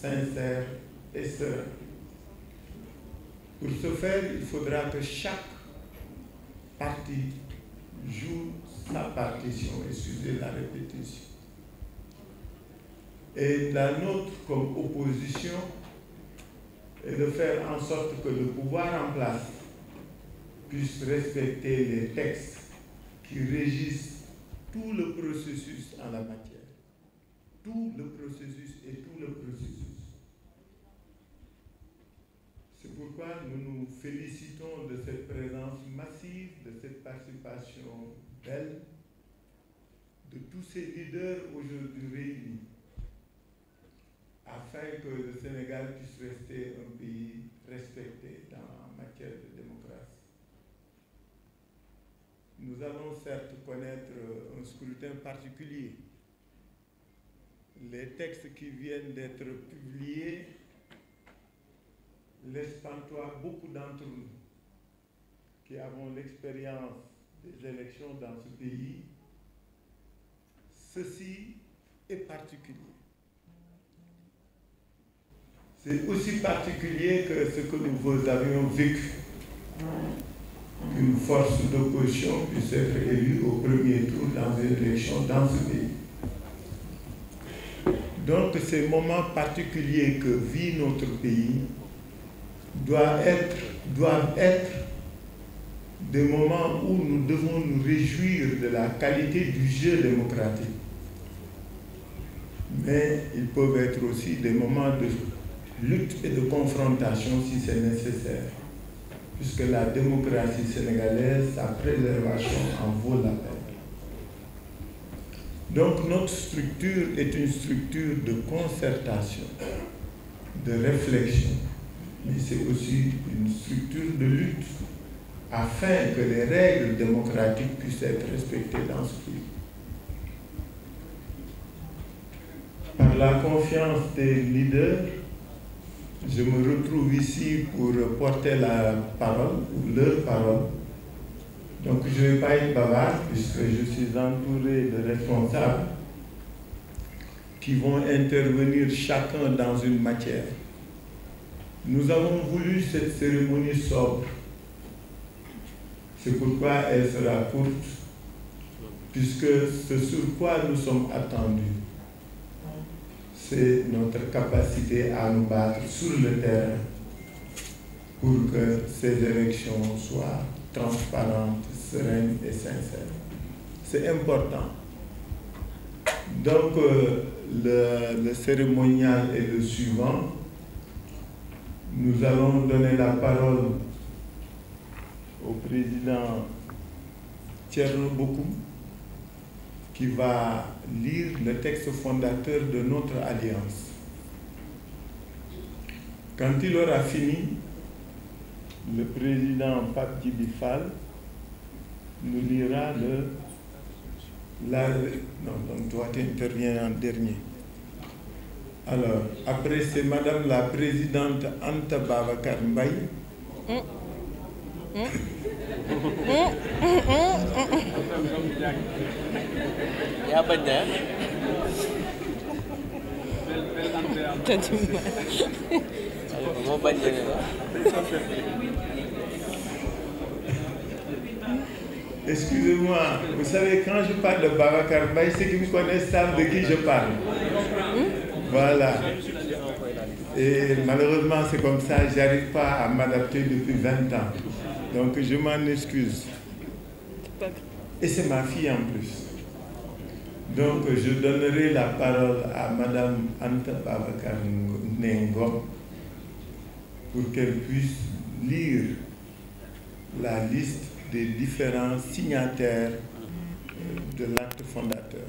sincère et serein. Pour ce faire, il faudra que chaque parti joue sa partition, excusez la répétition. Et la nôtre comme opposition est de faire en sorte que le pouvoir en place puisse respecter les textes qui régissent tout le processus en la matière. Tout le processus et tout le processus. C'est pourquoi nous nous félicitons de cette présence massive, de cette participation belle, de tous ces leaders aujourd'hui réunis, afin que le Sénégal puisse rester un pays respecté en matière de démocratie. Nous allons certes connaître un scrutin particulier. Les textes qui viennent d'être publiés laissent pantois beaucoup d'entre nous qui avons l'expérience des élections dans ce pays. Ceci est particulier. C'est aussi particulier que ce que nous avions vécu. Qu'une force d'opposition puisse être élue au premier tour dans une élection dans ce pays. Donc ces moments particuliers que vit notre pays doivent être des moments où nous devons nous réjouir de la qualité du jeu démocratique. Mais ils peuvent être aussi des moments de lutte et de confrontation si c'est nécessaire, puisque la démocratie sénégalaise, sa préservation en vaut la peine. Donc notre structure est une structure de concertation, de réflexion, mais c'est aussi une structure de lutte afin que les règles démocratiques puissent être respectées dans ce pays. Par la confiance des leaders, je me retrouve ici pour porter la parole, ou leur parole. Donc je ne vais pas être bavard, puisque je suis entouré de responsables qui vont intervenir chacun dans une matière. Nous avons voulu cette cérémonie sobre. C'est pourquoi elle sera courte, puisque ce sur quoi nous sommes attendus, c'est notre capacité à nous battre sur le terrain pour que ces élections soient transparentes, sereines et sincères. C'est important. Donc, le cérémonial est le suivant. Nous allons donner la parole au président Thierno Bokoum, qui va lire le texte fondateur de notre alliance. Quand il aura fini, le président Pape Djibi Fall nous lira non, donc toi tu interviens en dernier. Alors, après c'est Madame la Présidente Anta Babacar Mbaye. Excusez-moi, vous savez, quand je parle de Babacar Mbaye, ceux qui me connaissent savent de qui je parle. Voilà. Et malheureusement, c'est comme ça, je n'arrive pas à m'adapter depuis 20 ans. Donc je m'en excuse. Et c'est ma fille en plus. Donc je donnerai la parole à Madame Anta Babacar Ngom pour qu'elle puisse lire la liste des différents signataires de l'acte fondateur.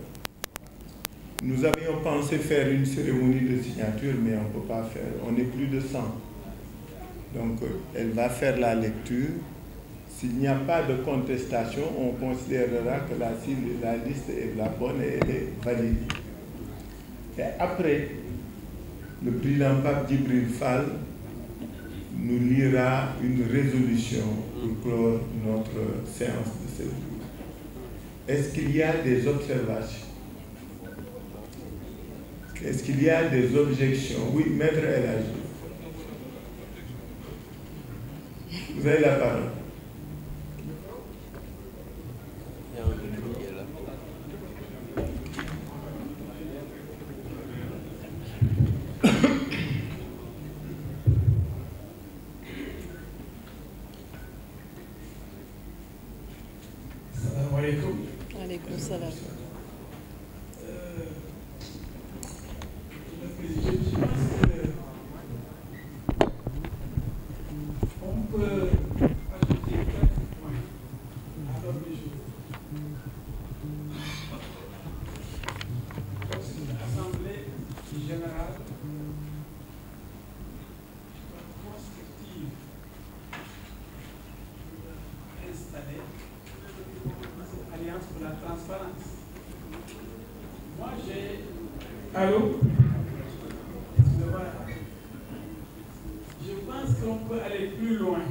Nous avions pensé faire une cérémonie de signature, mais on ne peut pas faire. On est plus de 100. Donc, elle va faire la lecture. S'il n'y a pas de contestation, on considérera que la liste est la bonne et elle est valide. Et après, le président Pape Djibril Fall nous lira une résolution pour clore notre séance de ce jour. Est-ce qu'il y a des observations? Ok. Est-ce qu'il y a des objections? Oui, Maître El Hadji. Vous avez la parole. Salam alaikum. Alaikum salam. Le président, je pense qu'on peut ajouter quelques points à l'ordre du jour. Donc, c'est une assemblée générale constructive installée. Alliance pour la transparence. Moi, j'ai... Allô? Je pense qu'on peut aller plus loin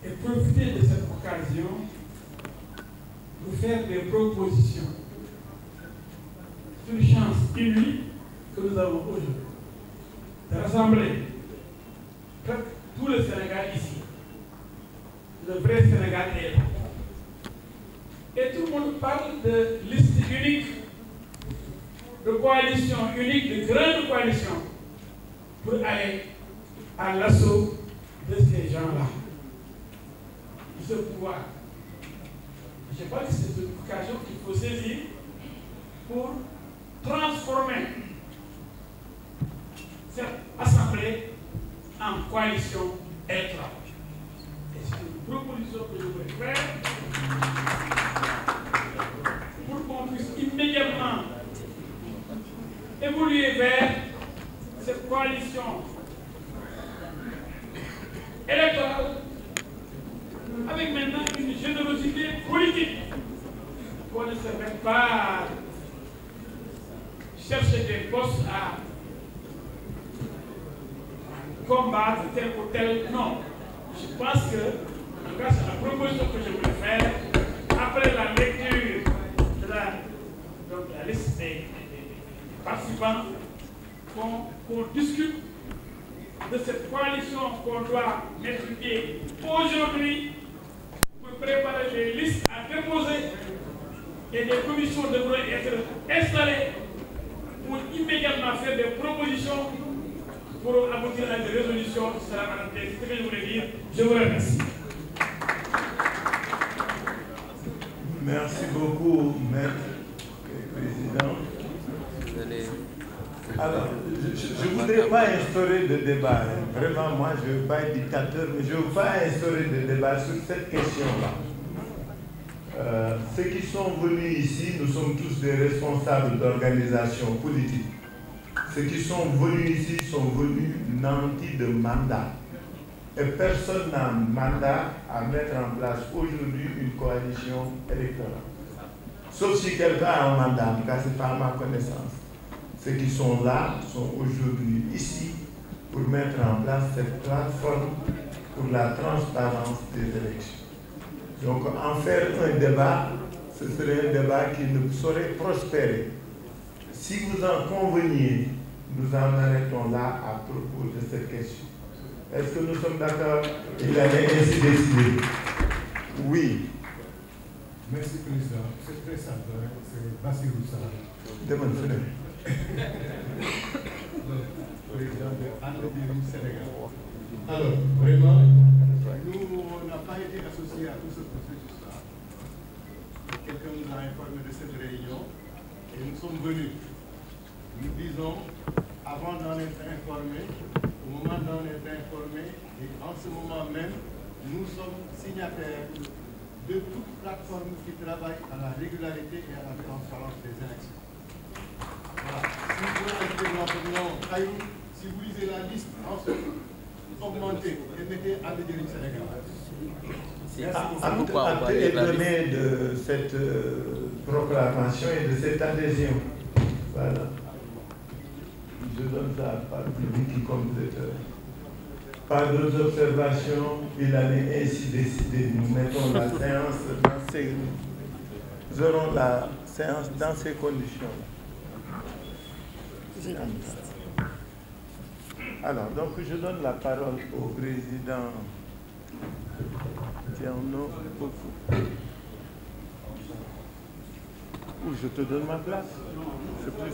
et profiter de cette occasion pour faire des propositions. C'est une chance unique que nous avons aujourd'hui de rassembler tout le Sénégal ici. Le vrai Sénégal est là. Et tout le monde parle de liste unique, de coalition unique, de grande coalition, pour aller à l'assaut de ces gens-là. Ce pouvoir. Je pense que c'est une occasion qu'il faut saisir pour transformer cette assemblée en coalition électorale. Et c'est une proposition que je voudrais faire pour qu'on puisse immédiatement évoluer vers cette coalition électorale avec maintenant une générosité politique. On ne se met pas chercher des postes à combattre tel ou tel. Non. Je pense que, grâce à la proposition que je voulais faire, après la lecture de la liste des participants, qu'on discute de cette coalition qu'on doit mettre pied aujourd'hui pour préparer les listes à déposer et des commissions devraient être installées pour immédiatement faire des propositions pour aboutir à des résolutions. Ce sera ce que je voulais dire. Je vous remercie. Merci beaucoup, Maître Président. Alors, je ne voudrais pas instaurer de débat. Vraiment, moi, je ne veux pas être dictateur, mais je ne veux pas instaurer de débat sur cette question-là. Ceux qui sont venus ici, nous sommes tous des responsables d'organisations politiques. Ceux qui sont venus ici sont venus nantis de mandat. Et personne n'a un mandat à mettre en place aujourd'hui une coalition électorale. Sauf si quelqu'un a un mandat, en tout cas, ce n'est pas à ma connaissance. Ceux qui sont là sont aujourd'hui ici pour mettre en place cette plateforme pour la transparence des élections. Donc, en faire un débat, ce serait un débat qui ne saurait prospérer. Si vous en conveniez, nous en arrêtons là à propos de cette question. Est-ce que nous sommes d'accord? Il avait ainsi décidé. Oui. Merci, Président. C'est très simple. C'est Bassirou Sarr. Demande. Président de André Sénégal. Alors, vraiment, nous n'avons pas été associés à tout ce processus-là. Quelqu'un nous a informé de cette réunion et nous sommes venus. Nous disons, avant d'en être informés, au moment d'en être informés, et en ce moment même, nous sommes signataires de toute plateforme qui travaille à la régularité et à la transparence des élections. Voilà. Si vous ajoutez notre nom, si vous lisez la liste, ensuite, augmentez et mettez André Sénégal. Étonné de cette proclamation et de cette adhésion. Voilà. Je donne ça par public comme directeur. Pas d'autres observations, il avait ainsi décidé. Nous mettons la séance dans ces... Nous aurons la séance dans ces conditions-là. Alors, donc je donne la parole au président Thierno Pokou. Ou je te donne ma place. C'est plus.